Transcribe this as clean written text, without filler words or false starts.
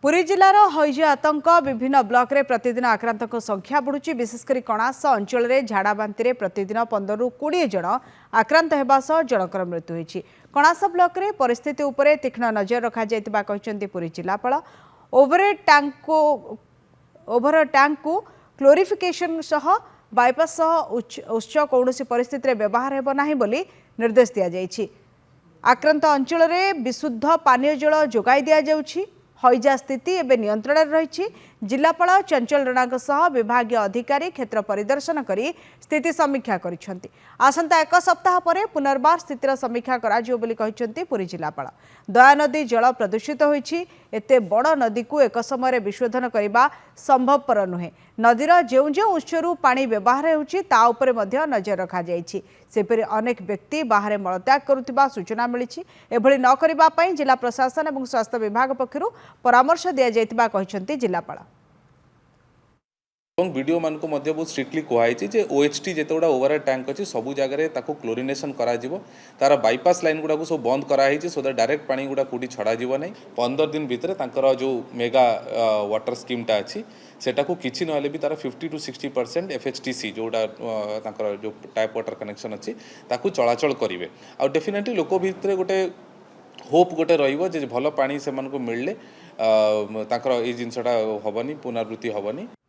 पुरी जिलार हईजा आतंक विभिन्न ब्लॉक रे प्रतिदिन आक्रांतों संख्या बढ़ुची। विशेषकर कणास अंचल में झाड़ाबांति प्रतिदिन 15 ରୁ 20 जन आक्रांत होगा सह जनकर मृत्यु होती। कणास ब्लॉक रे परिस्थिति उपरे तीक्ष्ण नजर रखा पुरी जिलापाल। ओभर टैंक को क्लोरिफिकेशन सह बाईपास उच्च कौन परिस्थिति रे व्यवहार हेबो नाही बोली निर्देश दिया जायछि। आक्रांत अंचल में विशुद्ध पानीय जल जोगाई दिया जाउछि। हईजा स्थिति एवं नियंत्रण रही। जिलापाल चंचल राणा सह विभागीय अधिकारी क्षेत्र परिदर्शन करी स्थिति समीक्षा करिसेंति। आसंता एक सप्ताह पर पुनर्बार स्थितिर समीक्षा कराजियो बोली कहिसेंति पुरी जिलापाल। दया नदी जल प्रदूषित होईछि। एते बड़ नदी को एक समय विशोधन करने संभवपर नुहे। नदीर जो जो उत्सरू पानी व्यवहार होउछि ता उपरे मध्य नजर रखा जायछि। सेपरि अनेक व्यक्ति बाहर मलत्याग करुथिबा सूचना मिलिछि। एभଳି न करिबा पई जिला प्रशासन और स्वास्थ्य विभाग पक्षरु परामर्श दिया जायतिबा कहिसेंति जिलापाल। वीडियो मान को बहुत स्ट्रिक्टली कहुई जे ओएचटी जिते गुड़ा ओवर टैंक अच्छी सब जगह ताको क्लोरिनेशन करा तार बाईपास लाइन गुड़ा सब बंद कराई सो दैट डायरेक्ट पानी गुड़ा कौटी छड़ा ना 15 दिन भितर जो मेगा वाटर स्कीमटा अच्छी सेटा को किसी ना भी तार 50 to 60% FHTC जोड़ा जो टाइप वाटर कनेक्शन अच्छी ताकू चलाचल करेंगे। आ डेफिनेटली लोक भितर गोटे होप गोटे रही भल पानी से मिलले ये जिनसा हेनी पुनरावृत्ति हेनी।